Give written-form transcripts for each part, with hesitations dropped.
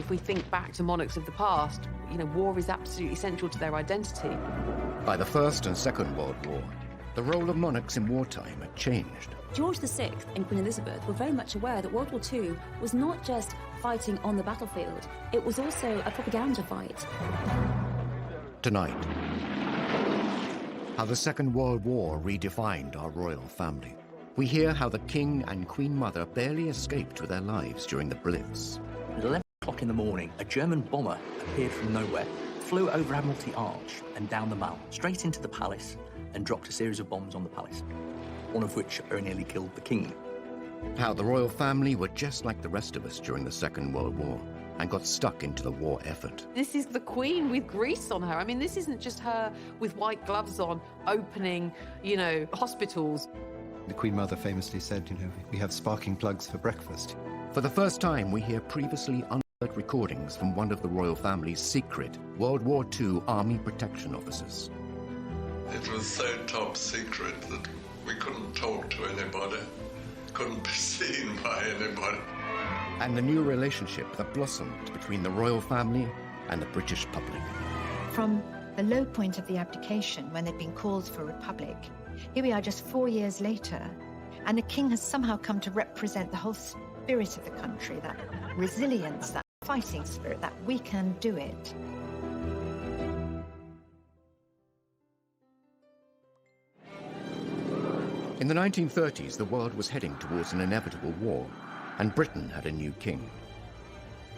If we think back to monarchs of the past, you know, war is absolutely central to their identity. By the First and Second World War, the role of monarchs in wartime had changed. George VI and Queen Elizabeth were very much aware that World War II was not just fighting on the battlefield, it was also a propaganda fight. Tonight, how the Second World War redefined our royal family. We hear how the King and Queen Mother barely escaped with their lives during the Blitz. At 11 o'clock in the morning, a German bomber appeared from nowhere, flew over Admiralty Arch and down the Mall, straight into the palace, and dropped a series of bombs on the palace, one of which very nearly killed the King. How the royal family were just like the rest of us during the Second World War and got stuck into the war effort. This is the Queen with grease on her. I mean, this isn't just her with white gloves on, opening, you know, hospitals. The Queen Mother famously said, you know, we have sparking plugs for breakfast. For the first time, we hear previously unheard recordings from one of the royal family's secret World War II Army protection officers. It was so top secret that we couldn't talk to anybody, couldn't be seen by anybody. And the new relationship that blossomed between the royal family and the British public. From the low point of the abdication, when they'd been called for republic, here we are just 4 years later, and the King has somehow come to represent the whole spirit of the country, that resilience, that fighting spirit, that we can do it. In the 1930s, the world was heading towards an inevitable war, and Britain had a new king.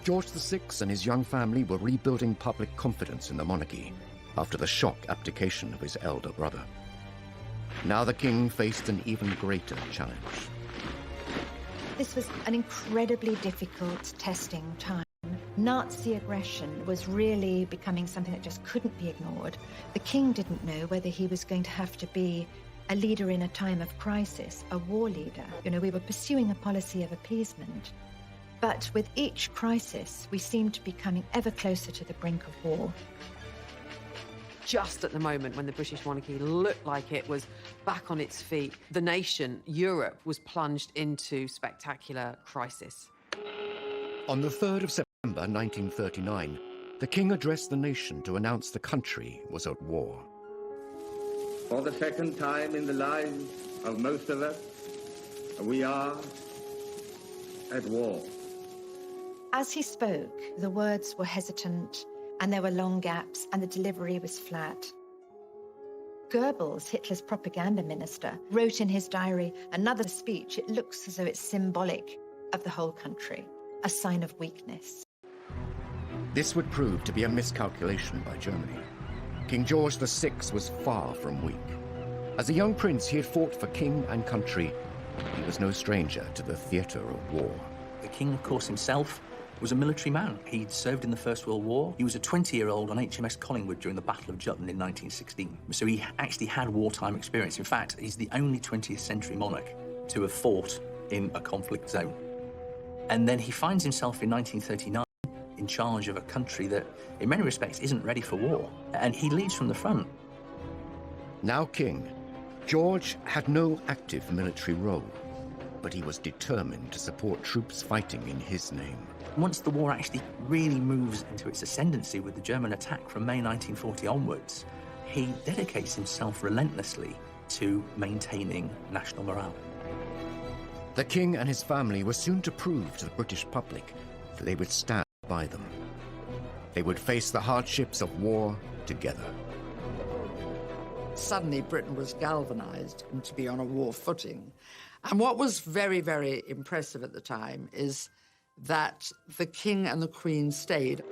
George VI and his young family were rebuilding public confidence in the monarchy after the shock abdication of his elder brother. Now the king faced an even greater challenge. This was an incredibly difficult testing time. Nazi aggression was really becoming something that just couldn't be ignored. The king didn't know whether he was going to have to be a leader in a time of crisis, a war leader. You know, we were pursuing a policy of appeasement. But with each crisis, we seemed to be coming ever closer to the brink of war. Just at the moment when the British monarchy looked like it was back on its feet, the nation, Europe, was plunged into spectacular crisis. On the 3rd of September 1939, the king addressed the nation to announce the country was at war. For the second time in the lives of most of us, we are at war. As he spoke, the words were hesitant, and there were long gaps, and the delivery was flat. Goebbels, Hitler's propaganda minister, wrote in his diary, another speech, it looks as though it's symbolic of the whole country, a sign of weakness. This would prove to be a miscalculation by Germany. King George VI was far from weak. As a young prince, he had fought for king and country. He was no stranger to the theatre of war. The King, of course, himself was a military man. He'd served in the First World War. He was a 20-year-old on HMS Collingwood during the Battle of Jutland in 1916. So he actually had wartime experience. In fact, he's the only 20th century monarch to have fought in a conflict zone. And then he finds himself in 1939 in charge of a country that, in many respects, isn't ready for war. And he leads from the front. Now king, George had no active military role, but he was determined to support troops fighting in his name. Once the war actually really moves into its ascendancy with the German attack from May 1940 onwards, he dedicates himself relentlessly to maintaining national morale. The king and his family were soon to prove to the British public that they would stand by them. They would face the hardships of war together. Suddenly Britain was galvanized to be on a war footing. And what was very, very impressive at the time is that the King and the Queen stayed.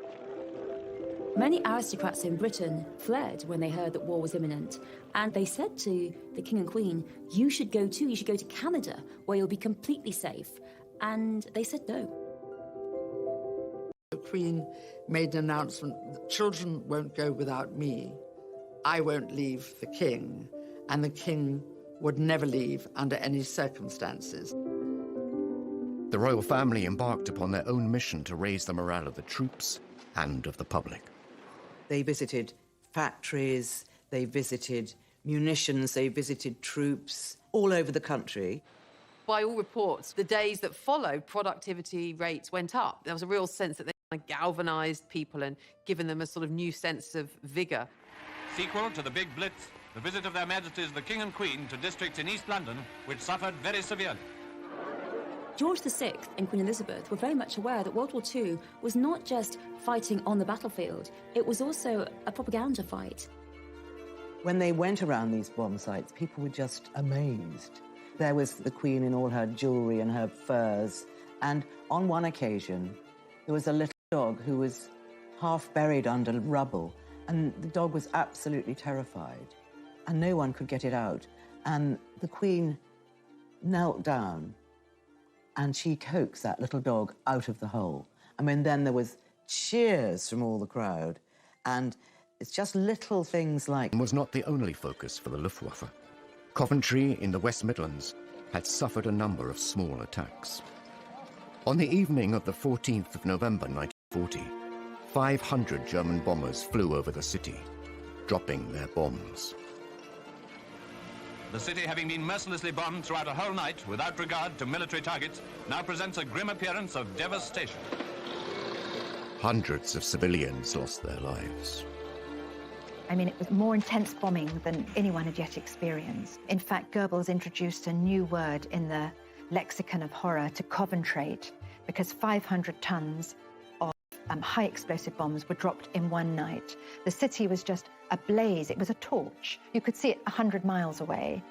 Many aristocrats in Britain fled when they heard that war was imminent, and they said to the King and Queen, you should go too, you should go to Canada, where you'll be completely safe. And they said no. The Queen made an announcement, the children won't go without me. I won't leave the King, and the King would never leave under any circumstances. The royal family embarked upon their own mission to raise the morale of the troops and of the public. They visited factories, they visited munitions, they visited troops all over the country. By all reports, the days that followed, productivity rates went up. There was a real sense that they galvanised people and given them a sort of new sense of vigour. Sequel to the Big Blitz, the visit of Their Majesties the King and Queen to districts in East London which suffered very severely. George VI and Queen Elizabeth were very much aware that World War II was not just fighting on the battlefield, it was also a propaganda fight. When they went around these bomb sites, people were just amazed. There was the Queen in all her jewellery and her furs, and on one occasion, there was a little dog who was half buried under rubble, and the dog was absolutely terrified, and no one could get it out. And the Queen knelt down, and she coaxed that little dog out of the hole. I mean, then there was cheers from all the crowd, and it's just little things like... Was not the only focus for the Luftwaffe. Coventry in the West Midlands had suffered a number of small attacks. On the evening of the 14th of November 1940, 500 German bombers flew over the city, dropping their bombs. The city, having been mercilessly bombed throughout a whole night without regard to military targets, now presents a grim appearance of devastation. Hundreds of civilians lost their lives. I mean, it was more intense bombing than anyone had yet experienced. In fact, Goebbels introduced a new word in the lexicon of horror to Coventrate, because 500 tons of high explosive bombs were dropped in one night. The city was just ablaze. It was a torch. You could see it 100 miles away.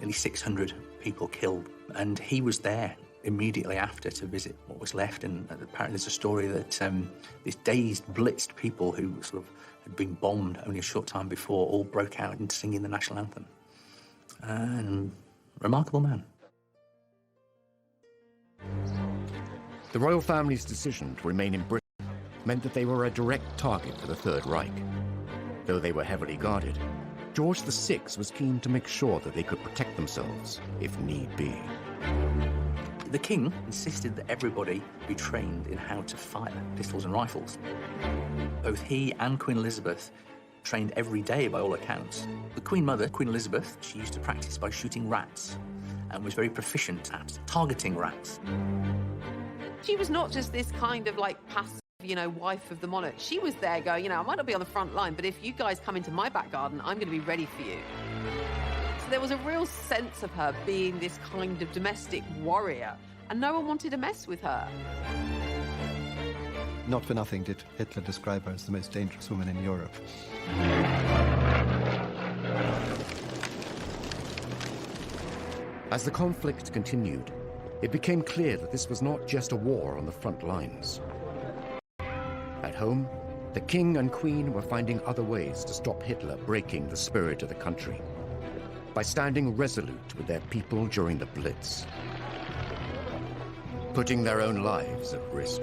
Nearly 600 people killed, and he was there immediately after to visit what was left. And apparently there's a story that these dazed, blitzed people who sort of had been bombed only a short time before all broke out into singing the national anthem. And remarkable man. The royal family's decision to remain in Britain meant that they were a direct target for the Third Reich. Though they were heavily guarded, George VI was keen to make sure that they could protect themselves if need be. The king insisted that everybody be trained in how to fire pistols and rifles. Both he and Queen Elizabeth trained every day by all accounts. The Queen Mother, Queen Elizabeth, she used to practice by shooting rats and was very proficient at targeting rats. She was not just this kind of like passive, wife of the monarch. She was there going, I might not be on the front line, but if you guys come into my back garden, I'm going to be ready for you. So there was a real sense of her being this kind of domestic warrior, and no one wanted to mess with her. Not for nothing did Hitler describe her as the most dangerous woman in Europe. As the conflict continued, it became clear that this was not just a war on the front lines. At home, the king and queen were finding other ways to stop Hitler breaking the spirit of the country by standing resolute with their people during the Blitz, putting their own lives at risk.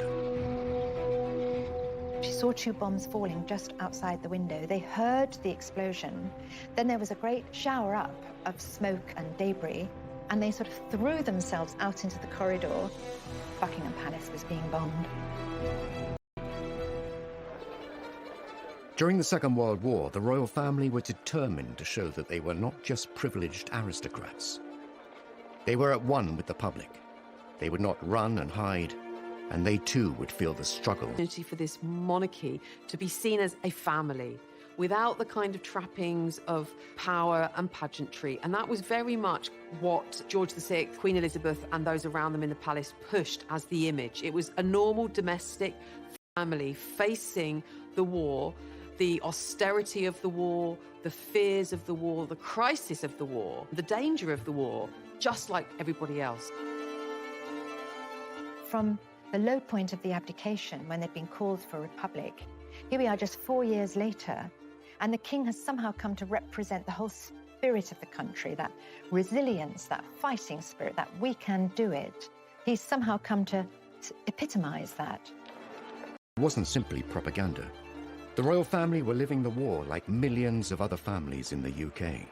She saw 2 bombs falling just outside the window. They heard the explosion. Then there was a great shower up of smoke and debris, and they sort of threw themselves out into the corridor. Buckingham Palace was being bombed. During the Second World War, the royal family were determined to show that they were not just privileged aristocrats. They were at one with the public. They would not run and hide, and they too would feel the struggle. For this monarchy to be seen as a family, without the kind of trappings of power and pageantry. And that was very much what George VI, Queen Elizabeth, and those around them in the palace pushed as the image. It was a normal domestic family facing the war, the austerity of the war, the fears of the war, the crisis of the war, the danger of the war, just like everybody else. From the low point of the abdication, when they'd been called for a republic, here we are just 4 years later, and the king has somehow come to represent the whole spirit of the country, that resilience, that fighting spirit, that we can do it. He's somehow come to epitomize that. It wasn't simply propaganda. The royal family were living the war like millions of other families in the UK.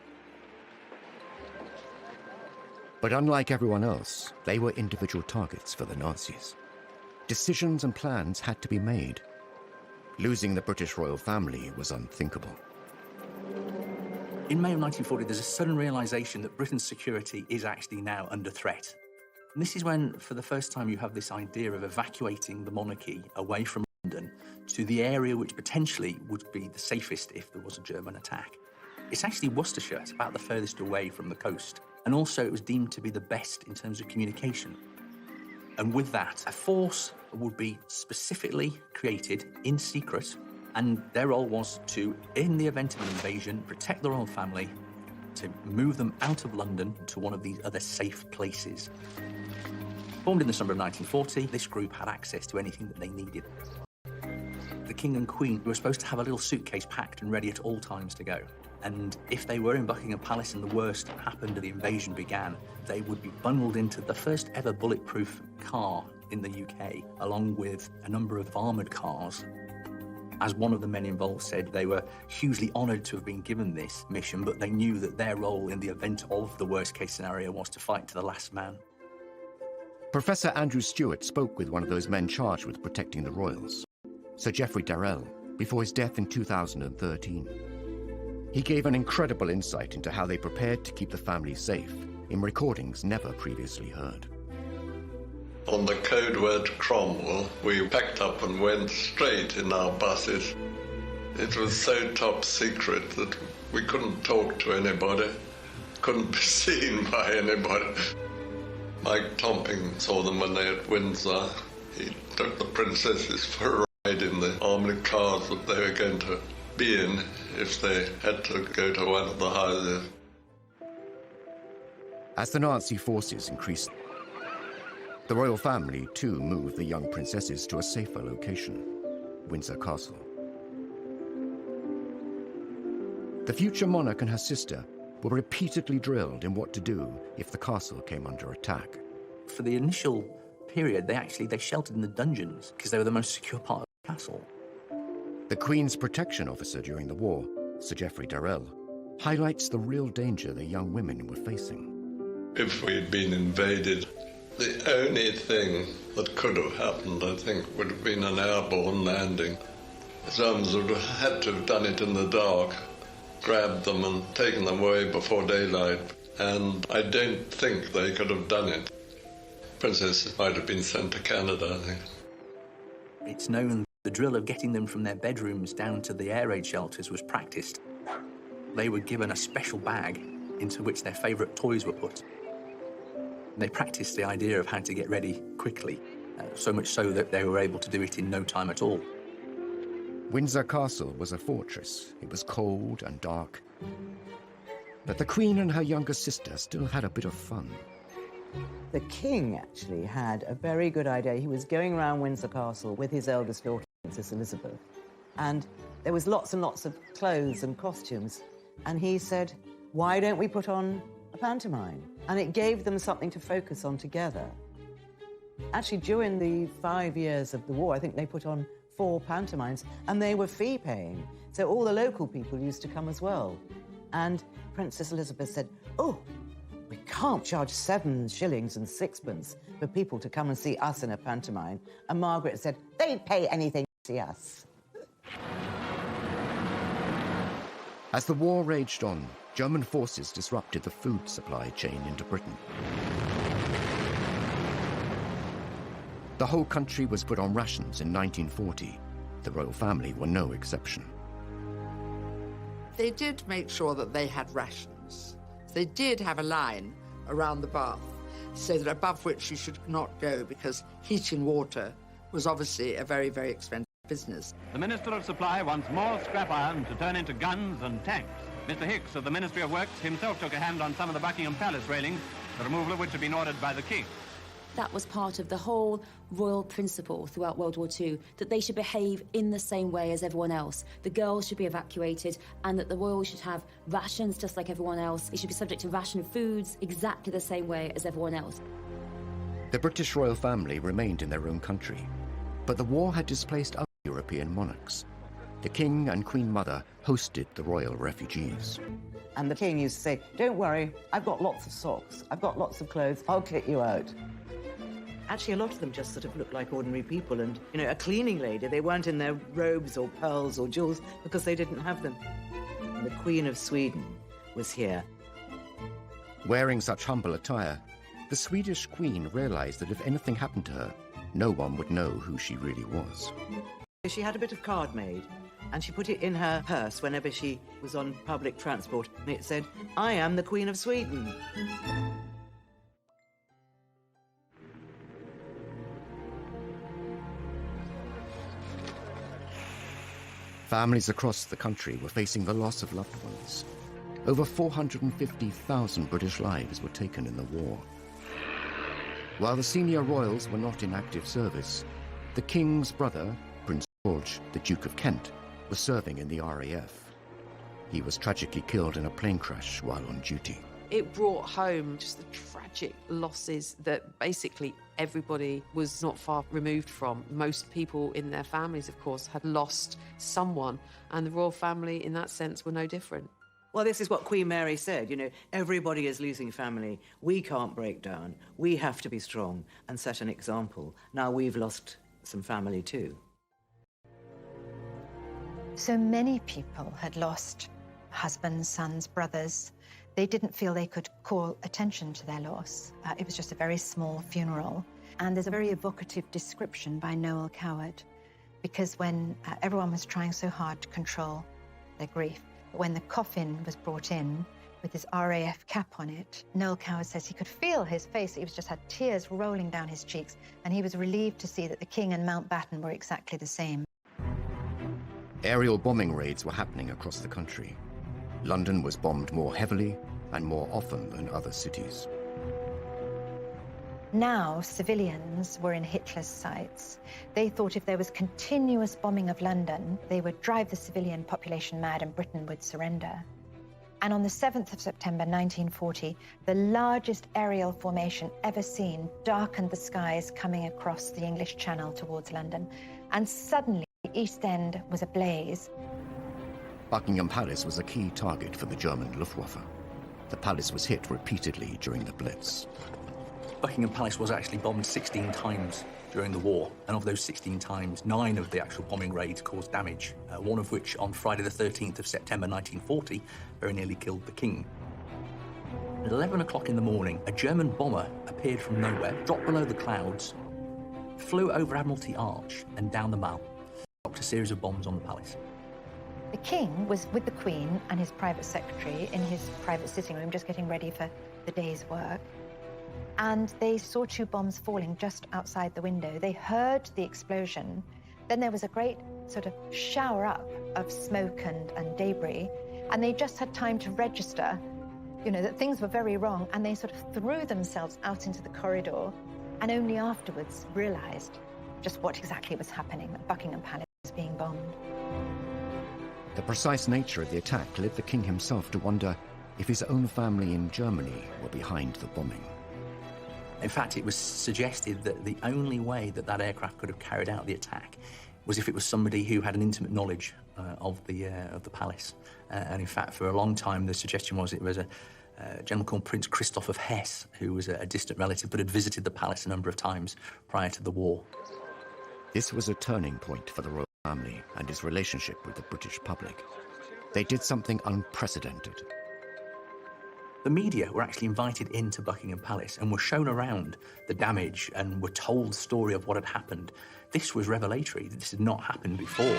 But unlike everyone else, they were individual targets for the Nazis. Decisions and plans had to be made. Losing the British royal family was unthinkable. In May of 1940, there's a sudden realization that Britain's security is actually now under threat. And this is when, for the first time, you have this idea of evacuating the monarchy away from London to the area which potentially would be the safest if there was a German attack. It's actually Worcestershire. It's about the furthest away from the coast. And also it was deemed to be the best in terms of communication. And with that, a force would be specifically created in secret, and their role was to, in the event of an invasion, protect the royal family, to move them out of London to one of these other safe places. Formed in the summer of 1940, this group had access to anything that they needed. The King and Queen were supposed to have a little suitcase packed and ready at all times to go. And if they were in Buckingham Palace and the worst happened and the invasion began, they would be bundled into the first ever bulletproof car in the UK, along with a number of armoured cars. As one of the men involved said, they were hugely honoured to have been given this mission, but they knew that their role in the event of the worst-case scenario was to fight to the last man. Professor Andrew Stewart spoke with one of those men charged with protecting the royals, Sir Geoffrey Darrell, before his death in 2013. He gave an incredible insight into how they prepared to keep the family safe in recordings never previously heard. On the code word Cromwell, we packed up and went straight in our buses. It was so top secret that we couldn't talk to anybody, couldn't be seen by anybody. Mike Tomping saw them when they were at Windsor. He took the princesses for a ride in the armoured cars that they were going to be in if they had to go to one of the houses. As the Nazi forces increased, the royal family too moved the young princesses to a safer location, Windsor Castle. The future monarch and her sister were repeatedly drilled in what to do if the castle came under attack. For the initial period, they sheltered in the dungeons because they were the most secure part of the castle. The Queen's protection officer during the war, Sir Geoffrey Darrell, highlights the real danger the young women were facing. If we'd been invaded, the only thing that could have happened, I think, would have been an airborne landing. The Germans would have had to have done it in the dark, grabbed them and taken them away before daylight, and I don't think they could have done it. Princesses might have been sent to Canada, I think. It's known the drill of getting them from their bedrooms down to the air raid shelters was practiced. They were given a special bag into which their favourite toys were put. They practiced the idea of how to get ready quickly, so much so that they were able to do it in no time at all. Windsor Castle was a fortress. It was cold and dark. But the Queen and her younger sister still had a bit of fun. The king actually had a very good idea. He was going around Windsor Castle with his eldest daughter, Princess Elizabeth, and there was lots and lots of clothes and costumes. And he said, why don't we put on a pantomime? And it gave them something to focus on together. Actually, during the 5 years of the war, I think they put on 4 pantomimes, and they were fee-paying. So all the local people used to come as well. And Princess Elizabeth said, oh, we can't charge 7 shillings and 6pence for people to come and see us in a pantomime. And Margaret said, they'd pay anything to see us. As the war raged on, German forces disrupted the food supply chain into Britain. The whole country was put on rations in 1940. The royal family were no exception. They did make sure that they had rations. They did have a line around the bath so that above which you should not go, because heating water was obviously a very, very expensive business. The Minister of Supply wants more scrap iron to turn into guns and tanks. Mr. Hicks of the Ministry of Works himself took a hand on some of the Buckingham Palace railings, the removal of which had been ordered by the King. That was part of the whole royal principle throughout World War II, that they should behave in the same way as everyone else. The girls should be evacuated, and that the royals should have rations just like everyone else. They should be subject to ration foods exactly the same way as everyone else. The British royal family remained in their own country, but the war had displaced other European monarchs. The King and Queen Mother hosted the royal refugees. And the king used to say, don't worry, I've got lots of socks, I've got lots of clothes, I'll kick you out. Actually, a lot of them just sort of looked like ordinary people, and, you know, a cleaning lady, they weren't in their robes or pearls or jewels because they didn't have them. And the Queen of Sweden was here. Wearing such humble attire, the Swedish Queen realized that if anything happened to her, no one would know who she really was. She had a bit of card made, and she put it in her purse whenever she was on public transport, and it said, "I am the Queen of Sweden." Families across the country were facing the loss of loved ones. Over 450,000 British lives were taken in the war. While the senior royals were not in active service, the King's brother, Prince George, the Duke of Kent, was serving in the RAF. He was tragically killed in a plane crash while on duty. It brought home just the tragic losses that basically everybody was not far removed from. Most people in their families, of course, had lost someone, and the royal family, in that sense, were no different. Well, this is what Queen Mary said, you know, everybody is losing family. We can't break down. We have to be strong and set an example. Now we've lost some family too. So many people had lost husbands, sons, brothers. They didn't feel they could call attention to their loss. It was just a very small funeral. And there's a very evocative description by Noel Coward, because when everyone was trying so hard to control their grief, when the coffin was brought in with his RAF cap on it, Noel Coward says he could feel his face. He just had tears rolling down his cheeks, and he was relieved to see that the King and Mountbatten were exactly the same. Aerial bombing raids were happening across the country. London was bombed more heavily and more often than other cities. Now, civilians were in Hitler's sights. They thought if there was continuous bombing of London, they would drive the civilian population mad and Britain would surrender. And on the 7th of September 1940, the largest aerial formation ever seen darkened the skies coming across the English Channel towards London. And suddenly, the East End was ablaze. Buckingham Palace was a key target for the German Luftwaffe. The palace was hit repeatedly during the Blitz. Buckingham Palace was actually bombed 16 times during the war, and of those 16 times, 9 of the actual bombing raids caused damage, one of which on Friday the 13th of September 1940 very nearly killed the King. At 11 o'clock in the morning, a German bomber appeared from nowhere, dropped below the clouds, flew over Admiralty Arch and down the Mall, dropped a series of bombs on the palace. The King was with the Queen and his private secretary in his private sitting room, just getting ready for the day's work. And they saw 2 bombs falling just outside the window. They heard the explosion. Then there was a great sort of shower up of smoke and debris. And they just had time to register, you know, that things were very wrong. And they sort of threw themselves out into the corridor and only afterwards realized just what exactly was happening, that Buckingham Palace was being bombed. The precise nature of the attack led the King himself to wonder if his own family in Germany were behind the bombing. In fact, it was suggested that the only way that that aircraft could have carried out the attack was if it was somebody who had an intimate knowledge of the palace. And in fact, for a long time, the suggestion was it was a gentleman called Prince Christoph of Hesse, who was a distant relative but had visited the palace a number of times prior to the war. This was a turning point for the royal family and his relationship with the British public. They did something unprecedented. The media were actually invited into Buckingham Palace and were shown around the damage and were told the story of what had happened. This was revelatory. This had not happened before.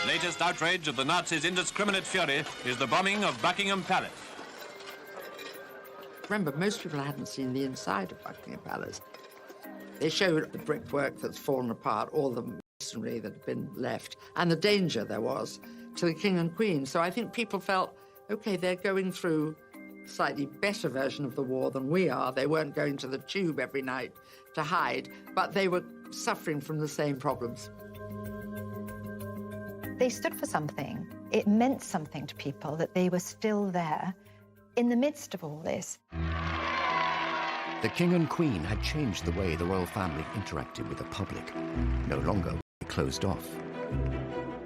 Latest outrage of the Nazis' indiscriminate fury is the bombing of Buckingham Palace. Remember, most people hadn't seen the inside of Buckingham Palace. They showed the brickwork that's fallen apart, all the masonry that had been left, and the danger there was to the King and Queen. So I think people felt, OK, they're going through a slightly better version of the war than we are. They weren't going to the tube every night to hide, but they were suffering from the same problems. They stood for something. It meant something to people that they were still there in the midst of all this. The King and Queen had changed the way the royal family interacted with the public. No longer were they closed off.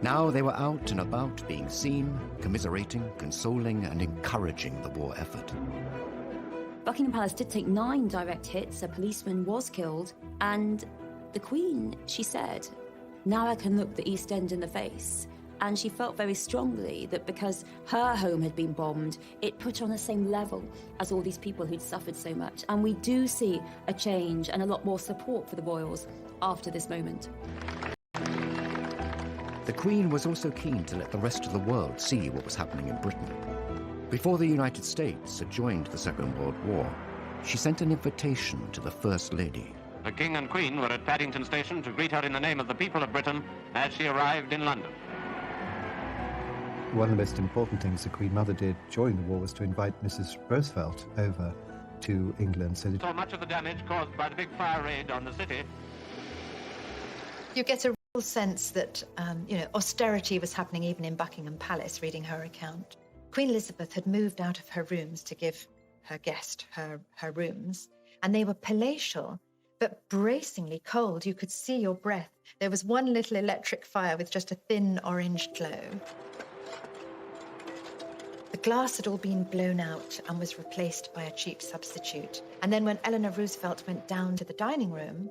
Now they were out and about, being seen, commiserating, consoling, and encouraging the war effort. Buckingham Palace did take 9 direct hits, a policeman was killed, and the Queen, she said, "Now I can look the East End in the face." And she felt very strongly that because her home had been bombed, it put her on the same level as all these people who'd suffered so much. And we do see a change and a lot more support for the royals after this moment. The Queen was also keen to let the rest of the world see what was happening in Britain. Before the United States had joined the Second World War, she sent an invitation to the First Lady. The King and Queen were at Paddington Station to greet her in the name of the people of Britain as she arrived in London. One of the most important things the Queen Mother did during the war was to invite Mrs. Roosevelt over to England. So much of the damage caused by the big fire raid on the city. You get a real sense that, austerity was happening even in Buckingham Palace, reading her account. Queen Elizabeth had moved out of her rooms to give her guest her rooms, and they were palatial, but bracingly cold. You could see your breath. There was one little electric fire with just a thin orange glow. The glass had all been blown out and was replaced by a cheap substitute. And then when Eleanor Roosevelt went down to the dining room,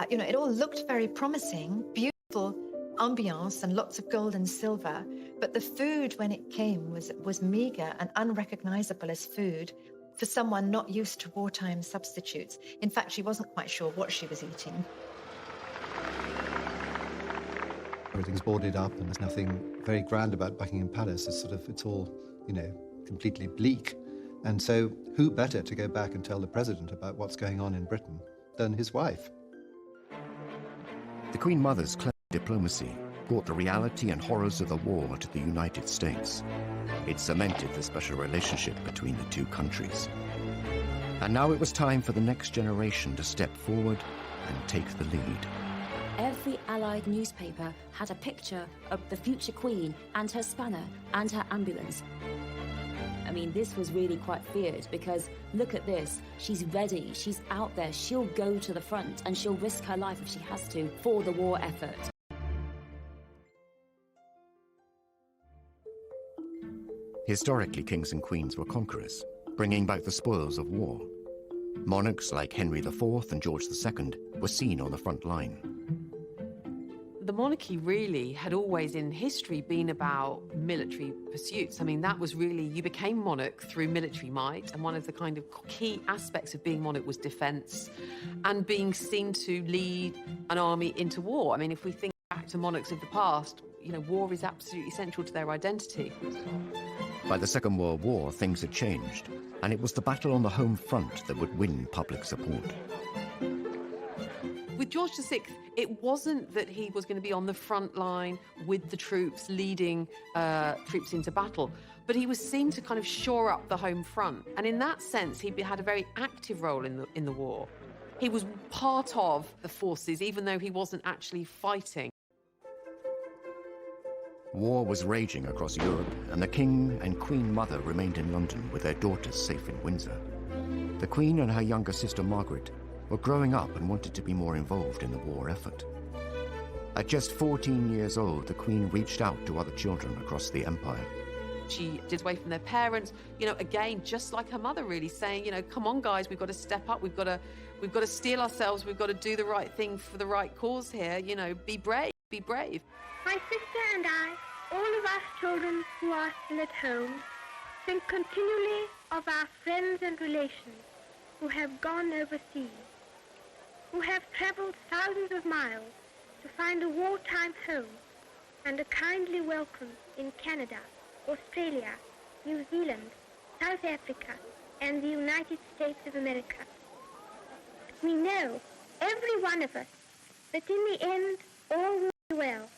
it all looked very promising, beautiful ambiance and lots of gold and silver, but the food when it came was meager and unrecognizable as food for someone not used to wartime substitutes. In fact, she wasn't quite sure what she was eating. everything's boarded up and there's nothing very grand about Buckingham Palace. It's all, completely bleak. And so who better to go back and tell the president about what's going on in Britain than his wife? The Queen Mother's clever diplomacy brought the reality and horrors of the war to the United States. It cemented the special relationship between the two countries. And now it was time for the next generation to step forward and take the lead. Every Allied newspaper had a picture of the future Queen and her spanner and her ambulance. I mean, this was really quite feared because look at this. She's ready. She's out there. She'll go to the front and she'll risk her life if she has to for the war effort. Historically, kings and queens were conquerors, bringing back the spoils of war. Monarchs like Henry IV and George II were seen on the front line. The monarchy really had always in history been about military pursuits. I mean, that was really, you became monarch through military might, and one of the kind of key aspects of being monarch was defense and being seen to lead an army into war. I mean, if we think back to monarchs of the past, war is absolutely central to their identity. By the Second World War, things had changed, and it was the battle on the home front that would win public support. With George VI, it wasn't that he was going to be on the front line with the troops, leading troops into battle, but he was seen to kind of shore up the home front. And in that sense, he had a very active role in the war. He was part of the forces, even though he wasn't actually fighting. War was raging across Europe, and the King and Queen Mother remained in London with their daughters safe in Windsor. The Queen and her younger sister Margaret were growing up and wanted to be more involved in the war effort. At just 14 years old, the Queen reached out to other children across the empire. She did away from their parents, again, just like her mother, really saying, come on, guys, we've got to step up, we've got to steel ourselves, we've got to do the right thing for the right cause here, be brave, be brave. My sister and I, all of us children who are still at home, think continually of our friends and relations who have gone overseas, who have travelled thousands of miles to find a wartime home and a kindly welcome in Canada, Australia, New Zealand, South Africa, and the United States of America. We know, every one of us, that in the end all will be well,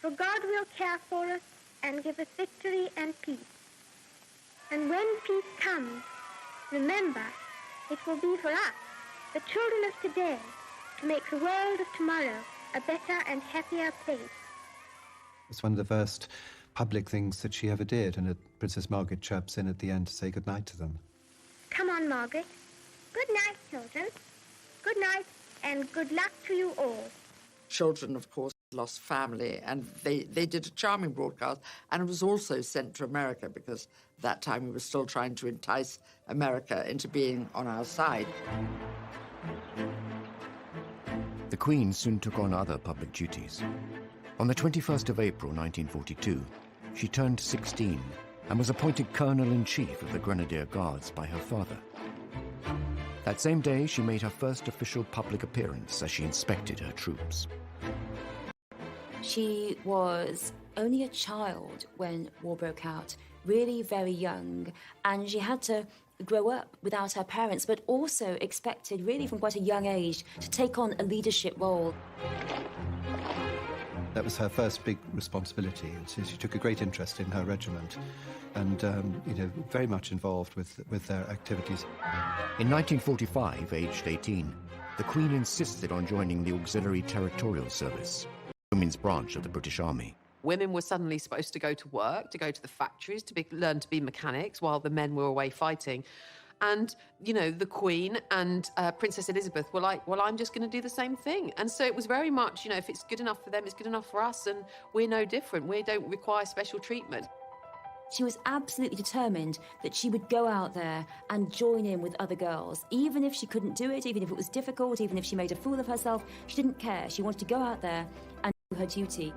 for God will care for us and give us victory and peace. And when peace comes, remember, it will be for us, the children of today, to make the world of tomorrow a better and happier place. It's one of the first public things that she ever did, and Princess Margaret chirps in at the end to say goodnight to them. Come on, Margaret. Good night, children. Good night, and good luck to you all. Children, of course, lost family, and they did a charming broadcast, and it was also sent to America because at that time we were still trying to entice America into being on our side. The Queen soon took on other public duties. On the 21st of April 1942, she turned 16 and was appointed Colonel-in-Chief of the Grenadier Guards by her father. That same day, she made her first official public appearance as she inspected her troops. She was only a child when war broke out, really very young, and she had to grow up without her parents, but also expected, really from quite a young age, to take on a leadership role. That was her first big responsibility, and so she took a great interest in her regiment and, very much involved with their activities. In 1945, aged 18, the Queen insisted on joining the Auxiliary Territorial Service, the women's branch of the British Army. Women were suddenly supposed to go to work, to go to the factories, to learn to be mechanics while the men were away fighting. And, the Queen and Princess Elizabeth were like, well, I'm just going to do the same thing. And so it was very much, if it's good enough for them, it's good enough for us, and we're no different. We don't require special treatment. She was absolutely determined that she would go out there and join in with other girls. Even if she couldn't do it, even if it was difficult, even if she made a fool of herself, she didn't care. She wanted to go out there and do her duty.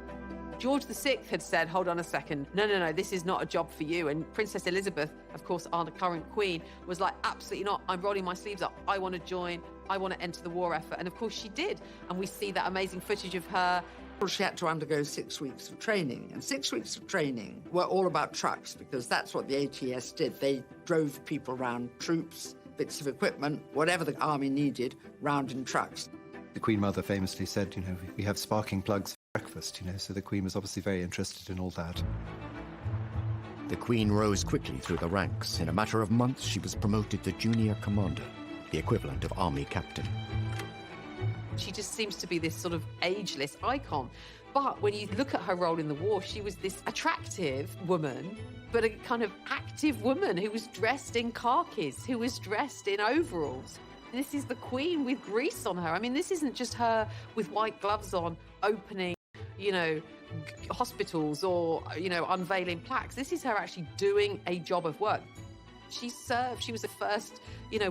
George VI had said, hold on a second, no, this is not a job for you. And Princess Elizabeth, of course, our current queen, was like, absolutely not. I'm rolling my sleeves up. I want to join. I want to enter the war effort. And of course she did. And we see that amazing footage of her. She had to undergo 6 weeks of training. And 6 weeks of training were all about trucks, because that's what the ATS did. They drove people around, troops, bits of equipment, whatever the army needed, round in trucks. The Queen Mother famously said, we have sparking plugs for breakfast, so the Queen was obviously very interested in all that. The Queen rose quickly through the ranks. In a matter of months, she was promoted to junior commander, the equivalent of army captain. She just seems to be this sort of ageless icon. But when you look at her role in the war, she was this attractive woman, but a kind of active woman who was dressed in khakis, who was dressed in overalls. This is the Queen with grease on her. I mean, this isn't just her with white gloves on, opening, hospitals or, unveiling plaques. This is her actually doing a job of work. She served. She was the first,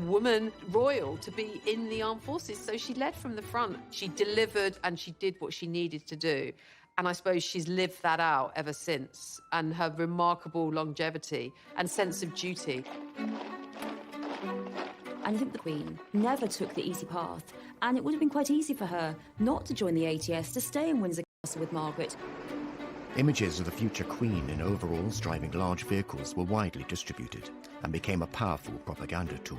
woman royal to be in the armed forces. So she led from the front. She delivered and she did what she needed to do. And I suppose she's lived that out ever since. And her remarkable longevity and sense of duty. And I think the Queen never took the easy path. And it would have been quite easy for her not to join the ATS, to stay in Windsor Castle with Margaret. Images of the future Queen in overalls driving large vehicles were widely distributed and became a powerful propaganda tool.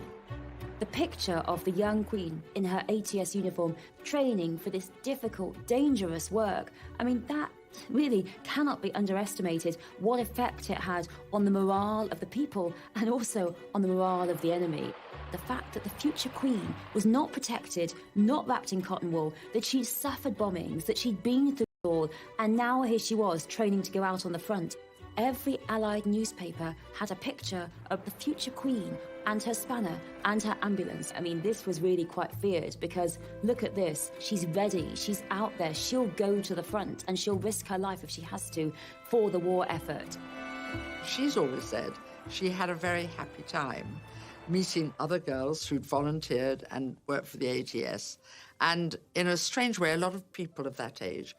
The picture of the young Queen in her ATS uniform training for this difficult, dangerous work, that really cannot be underestimated, what effect it had on the morale of the people and also on the morale of the enemy. The fact that the future Queen was not protected, not wrapped in cotton wool, that she'd suffered bombings, that she'd been through it all, and now here she was training to go out on the front. Every Allied newspaper had a picture of the future Queen and her spanner and her ambulance. This was really quite feared, because look at this. She's ready. She's out there. She'll go to the front and she'll risk her life if she has to for the war effort. She's always said she had a very happy time meeting other girls who'd volunteered and worked for the ATS. And in a strange way, a lot of people of that age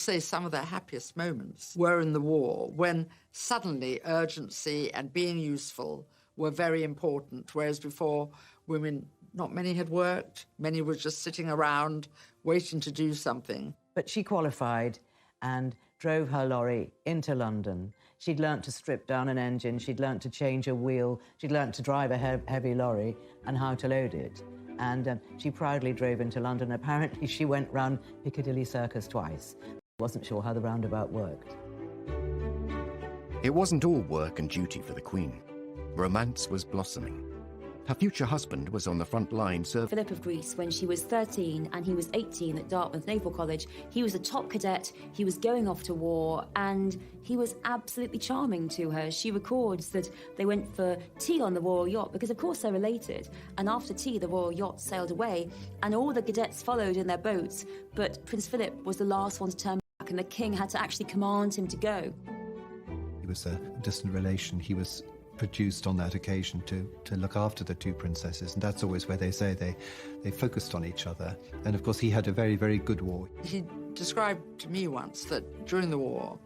say some of their happiest moments were in the war, when suddenly urgency and being useful were very important, whereas before women, not many had worked, many were just sitting around waiting to do something. But she qualified and drove her lorry into London. She'd learnt to strip down an engine, she'd learnt to change a wheel, she'd learnt to drive a heavy lorry and how to load it. And she proudly drove into London. Apparently she went round Piccadilly Circus twice. Wasn't sure how the roundabout worked. It wasn't all work and duty for the Queen. Romance was blossoming. Her future husband was on the front line serving. Philip of Greece, when she was 13 and he was 18 at Dartmouth Naval College, he was a top cadet, he was going off to war, and he was absolutely charming to her. She records that they went for tea on the royal yacht, because of course they're related, and after tea the royal yacht sailed away and all the cadets followed in their boats, but Prince Philip was the last one to turn back and the king had to actually command him to go. He was a distant relation. He was produced on that occasion to look after the two princesses, and that's always where they say they focused on each other. And of course he had a very, very good war. He described to me once that during the war,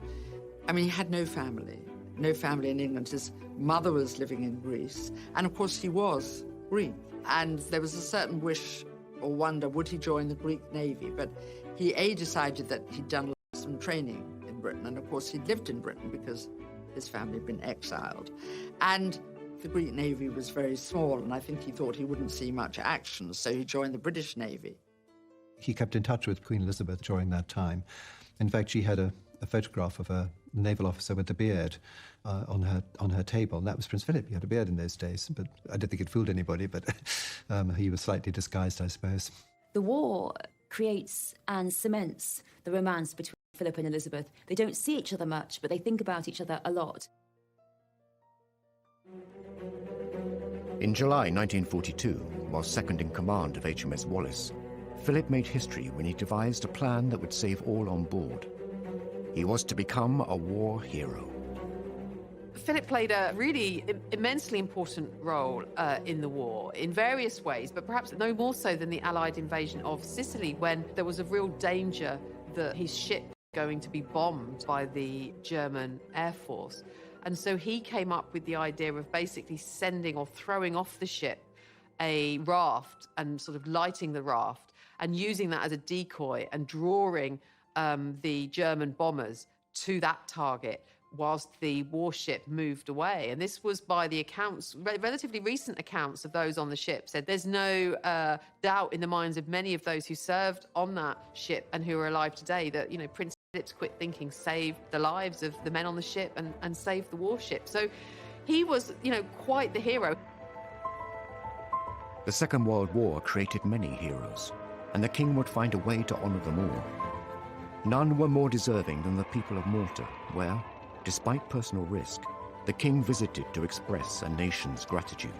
he had no family in England. His mother was living in Greece, and of course he was Greek, and there was a certain wish or wonder, would he join the Greek Navy? But he decided that he'd done some training in Britain. And of course, he'd lived in Britain because his family had been exiled. And the Greek Navy was very small, and I think he thought he wouldn't see much action, so he joined the British Navy. He kept in touch with Queen Elizabeth during that time. In fact, she had a photograph of a naval officer with a beard on her table, and that was Prince Philip. He had a beard in those days, but I don't think it fooled anybody, but he was slightly disguised, I suppose. The war creates and cements the romance between Philip and Elizabeth. They don't see each other much, but they think about each other a lot. In July 1942, while second in command of HMS Wallace, Philip made history when he devised a plan that would save all on board. He was to become a war hero. Philip played a really immensely important role in the war in various ways, but perhaps no more so than the Allied invasion of Sicily, when there was a real danger that his ship was going to be bombed by the German Air Force. And so he came up with the idea of basically sending or throwing off the ship a raft and sort of lighting the raft and using that as a decoy and drawing the German bombers to that target whilst the warship moved away. And this was, by the accounts, relatively recent accounts of those on the ship, said there's no doubt in the minds of many of those who served on that ship and who are alive today that, you know, Prince Philip's quick thinking saved the lives of the men on the ship and saved the warship. So he was, you know, quite the hero. The Second World War created many heroes, and the king would find a way to honor them all. None were more deserving than the people of Malta, where, despite personal risk, the king visited to express a nation's gratitude.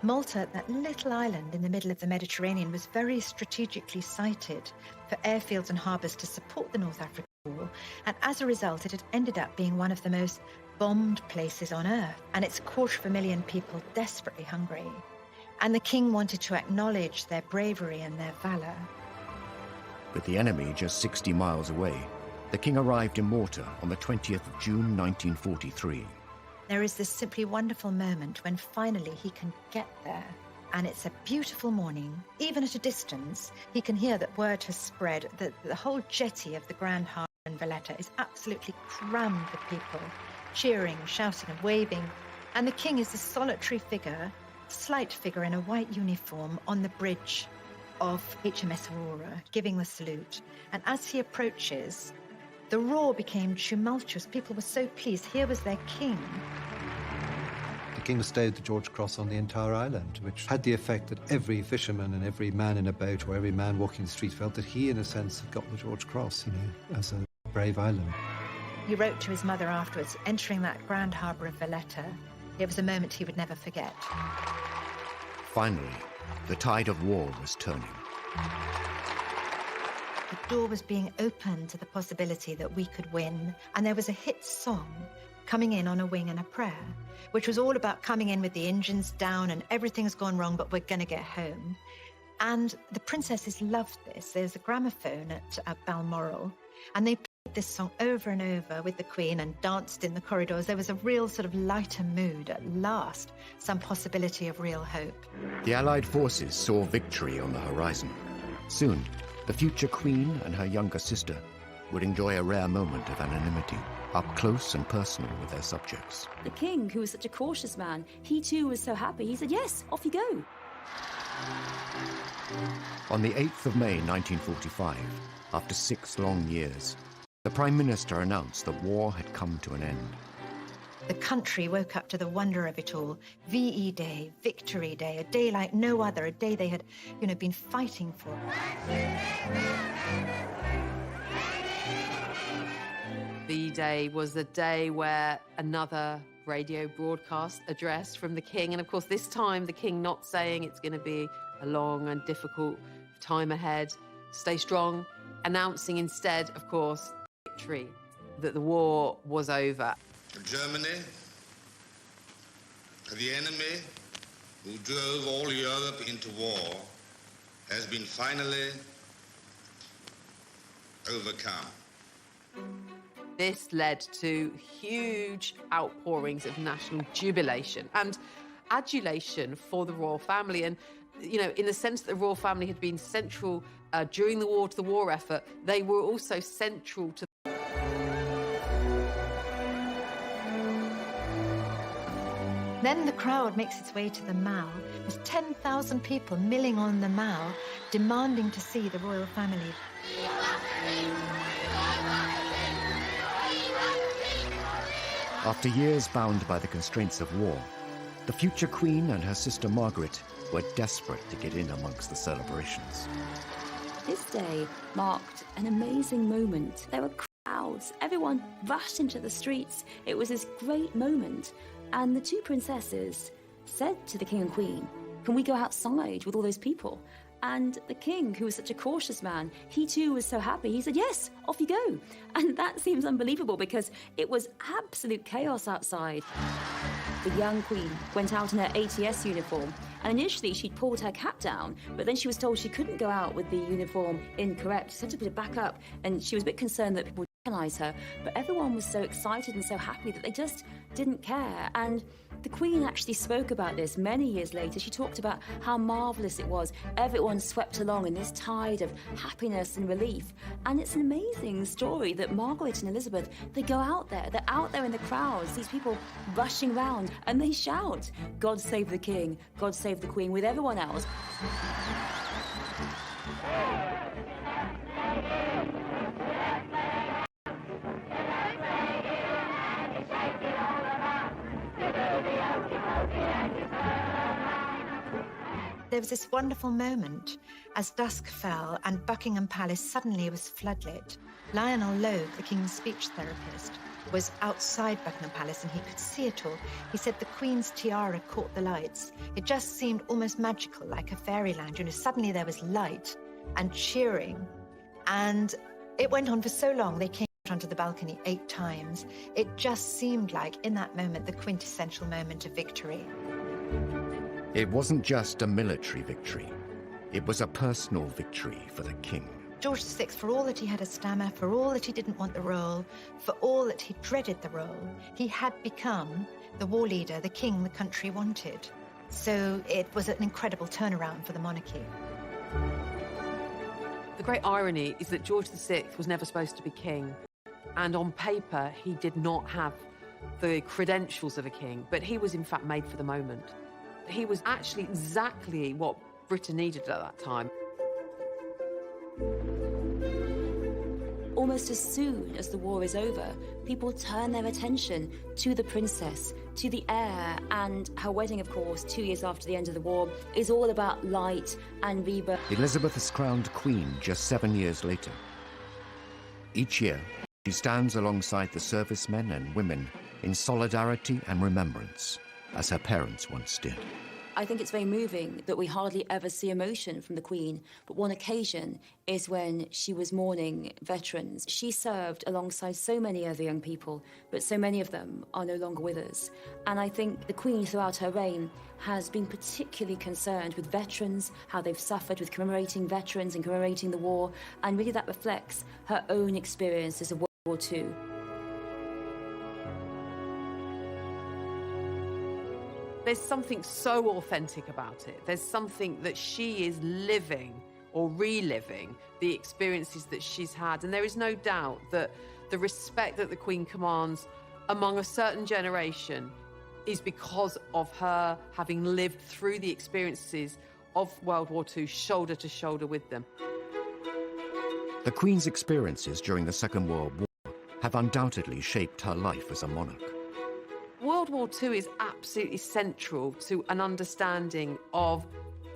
Malta, that little island in the middle of the Mediterranean, was very strategically sited for airfields and harbours to support the North African War, and as a result, it had ended up being one of the most bombed places on earth, and its 250,000 people desperately hungry. And the king wanted to acknowledge their bravery and their valour. With the enemy just 60 miles away, the king arrived in Malta on the 20th of June 1943. There is this simply wonderful moment when finally he can get there. And it's a beautiful morning. Even at a distance, he can hear that word has spread that the whole jetty of the Grand Harbour in Valletta is absolutely crammed with people, cheering, shouting and waving. And the king is a solitary figure, slight figure in a white uniform on the bridge of HMS Aurora, giving the salute. And as he approaches, the roar became tumultuous. People were so pleased. Here was their king. The king bestowed the George Cross on the entire island, which had the effect that every fisherman and every man in a boat or every man walking the street felt that he, in a sense, had got the George Cross, you know, as a brave island. He wrote to his mother afterwards, entering that Grand Harbour of Valletta. It was a moment he would never forget. Finally, the tide of war was turning. The door was being opened to the possibility that we could win, and there was a hit song, Coming In on a Wing and a Prayer, which was all about coming in with the engines down and everything's gone wrong, but we're going to get home. And the princesses loved this. There's a gramophone at Balmoral, and they played this song over and over with the Queen and danced in the corridors. There was a real sort of lighter mood at last, some possibility of real hope. The Allied forces saw victory on the horizon. Soon, the future queen and her younger sister would enjoy a rare moment of anonymity, up close and personal with their subjects. The king, who was such a cautious man, he too was so happy. He said, yes, off you go. On the 8th of May 1945, after 6 long years, the Prime Minister announced that war had come to an end. The country woke up to the wonder of it all. VE Day, Victory Day, a day like no other, a day they had, you know, been fighting for. VE Day was the day where another radio broadcast address from the king, and of course this time the king not saying it's going to be a long and difficult time ahead, stay strong, announcing instead, of course, victory, that the war was over. Germany, the enemy who drove all Europe into war, has been finally overcome. This led to huge outpourings of national jubilation and adulation for the royal family. And, you know, in the sense that the royal family had been central during the war to the war effort, they were also central to Then the crowd makes its way to the Mall. There's 10,000 people milling on the Mall, demanding to see the royal family. After years bound by the constraints of war, the future queen and her sister Margaret were desperate to get in amongst the celebrations. This day marked an amazing moment. There were crowds. Everyone rushed into the streets. It was this great moment. And the two princesses said to the king and queen, "Can we go outside with all those people?" And the king, who was such a cautious man, he too was so happy. He said, "Yes, off you go." And that seems unbelievable because it was absolute chaos outside. The young queen went out in her ATS uniform, and initially she'd pulled her cap down, but then she was told she couldn't go out with the uniform incorrect. She had to put it back up, and she was a bit concerned that people would recognize her. But everyone was so excited and so happy that they just didn't care. And the Queen actually spoke about this many years later. She talked about how marvellous it was. Everyone swept along in this tide of happiness and relief. And it's an amazing story that Margaret and Elizabeth, they go out there. They're out there in the crowds, these people rushing round, and they shout, "God save the King, God save the Queen," with everyone else. There was this wonderful moment as dusk fell and Buckingham Palace suddenly was floodlit. Lionel Logue, the King's speech therapist, was outside Buckingham Palace and he could see it all. He said the Queen's tiara caught the lights. It just seemed almost magical, like a fairyland. You know, suddenly there was light and cheering. And it went on for so long. They came out onto the balcony 8 times. It just seemed like, in that moment, the quintessential moment of victory. It wasn't just a military victory. It was a personal victory for the king. George VI, for all that he had a stammer, for all that he didn't want the role, for all that he dreaded the role, he had become the war leader, the king the country wanted. So it was an incredible turnaround for the monarchy. The great irony is that George VI was never supposed to be king. And on paper, he did not have the credentials of a king, but he was in fact made for the moment. He was actually exactly what Britain needed at that time. Almost as soon as the war is over, people turn their attention to the princess, to the heir, and her wedding, of course, 2 years after the end of the war, is all about light and rebirth. Elizabeth is crowned queen just 7 years later. Each year, she stands alongside the servicemen and women in solidarity and remembrance, as her parents once did. I think it's very moving that we hardly ever see emotion from the Queen, but one occasion is when she was mourning veterans. She served alongside so many other young people, but so many of them are no longer with us. And I think the Queen, throughout her reign, has been particularly concerned with veterans, how they've suffered, with commemorating veterans and commemorating the war, and really that reflects her own experiences of World War II. There's something so authentic about it. There's something that she is living or reliving the experiences that she's had. And there is no doubt that the respect that the Queen commands among a certain generation is because of her having lived through the experiences of World War II shoulder to shoulder with them. The Queen's experiences during the Second World War have undoubtedly shaped her life as a monarch. World War II is absolutely central to an understanding of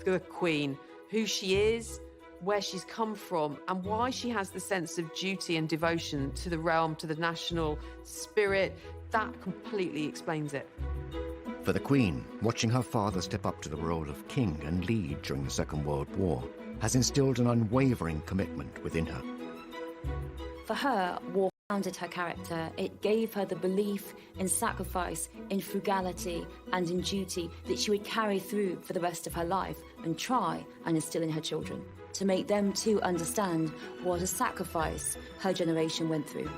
the Queen, who she is, where she's come from, and why she has the sense of duty and devotion to the realm, to the national spirit. That completely explains it. For the Queen, watching her father step up to the role of king and lead during the Second World War has instilled an unwavering commitment within her. For her, war founded her character. It gave her the belief in sacrifice, in frugality, and in duty that she would carry through for the rest of her life and try and instill in her children, to make them too understand what a sacrifice her generation went through.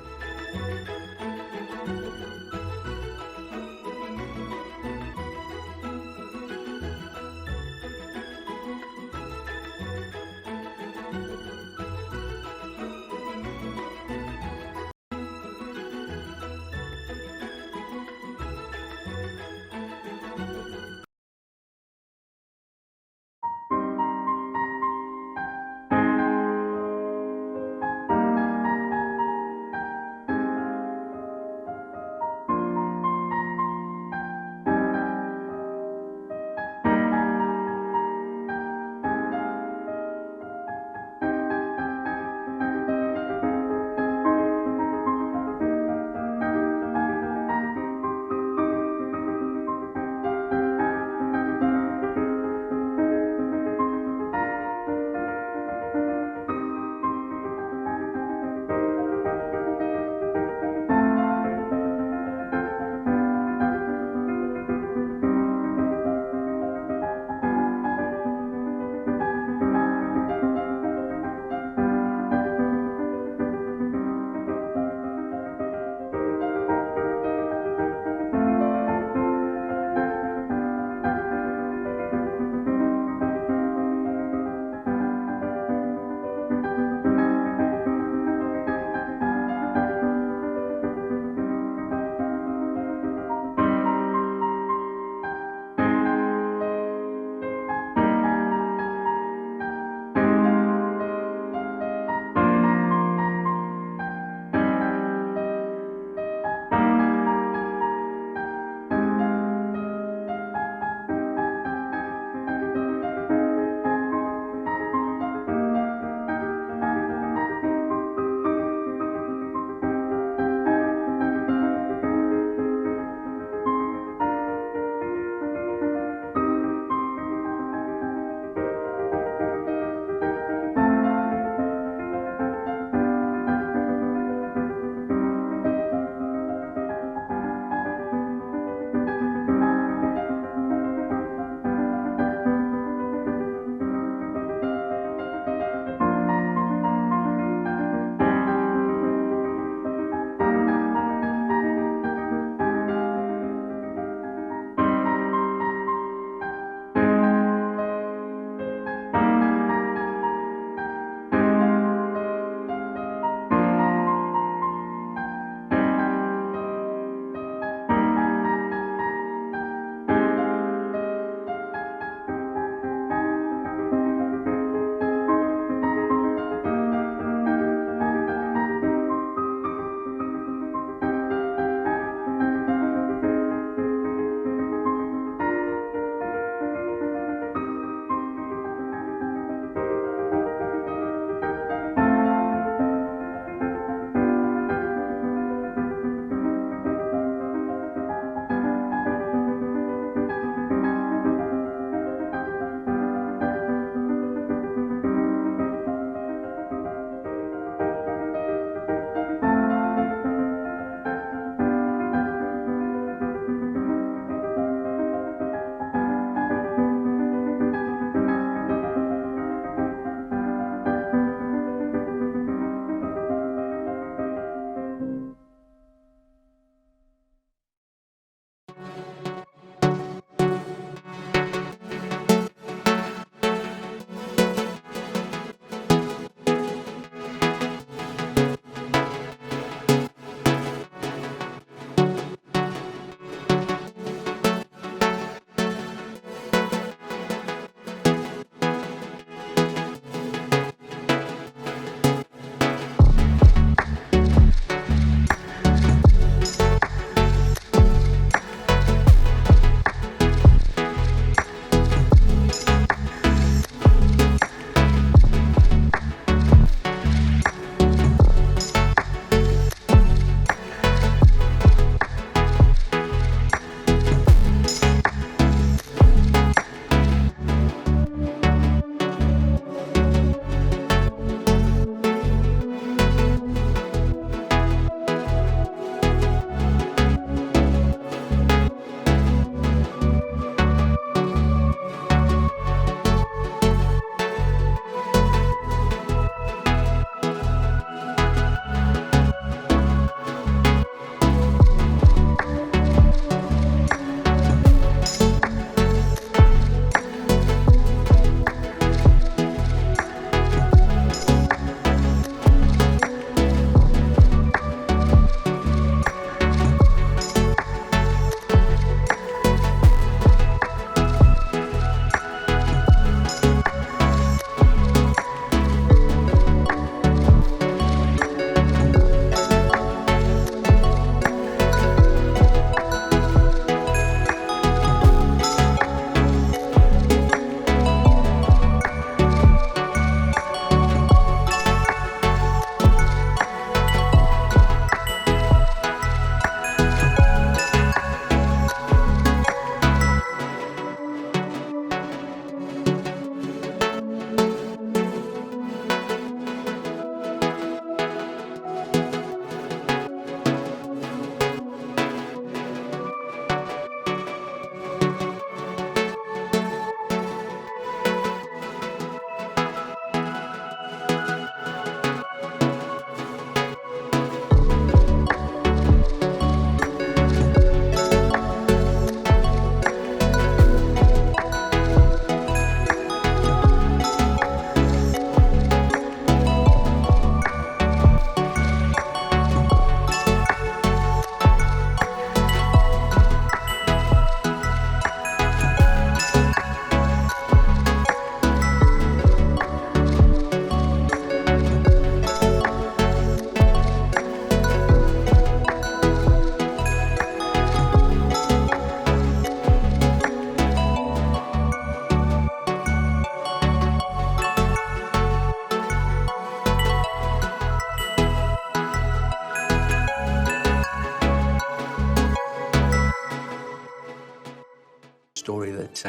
story that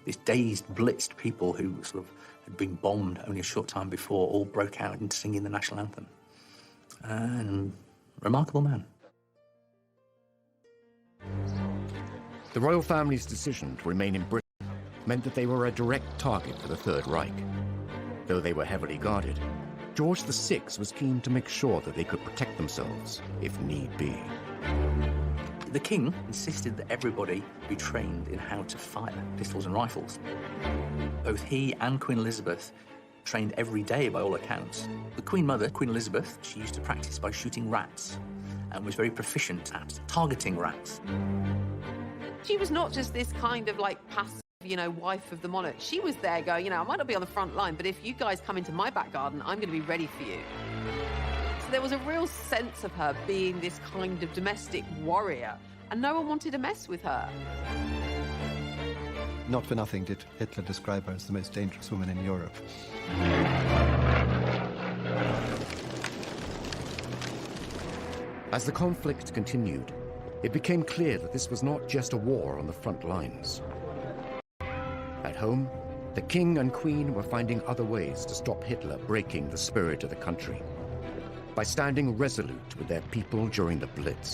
these dazed, blitzed people who sort of had been bombed only a short time before all broke out into singing the national anthem. And remarkable man. The royal family's decision to remain in Britain meant that they were a direct target for the Third Reich. Though they were heavily guarded, George VI was keen to make sure that they could protect themselves, if need be. The king insisted that everybody be trained in how to fire pistols and rifles. Both he and Queen Elizabeth trained every day by all accounts. The Queen Mother, Queen Elizabeth, she used to practice by shooting rats and was very proficient at targeting rats. She was not just this kind of like passive, wife of the monarch. She was there going, I might not be on the front line, but if you guys come into my back garden, I'm going to be ready for you. So there was a real sense of her being this kind of domestic warrior, and no one wanted to mess with her. Not for nothing did Hitler describe her as the most dangerous woman in Europe. As the conflict continued, it became clear that this was not just a war on the front lines. At home, the king and queen were finding other ways to stop Hitler breaking the spirit of the country by standing resolute with their people during the Blitz.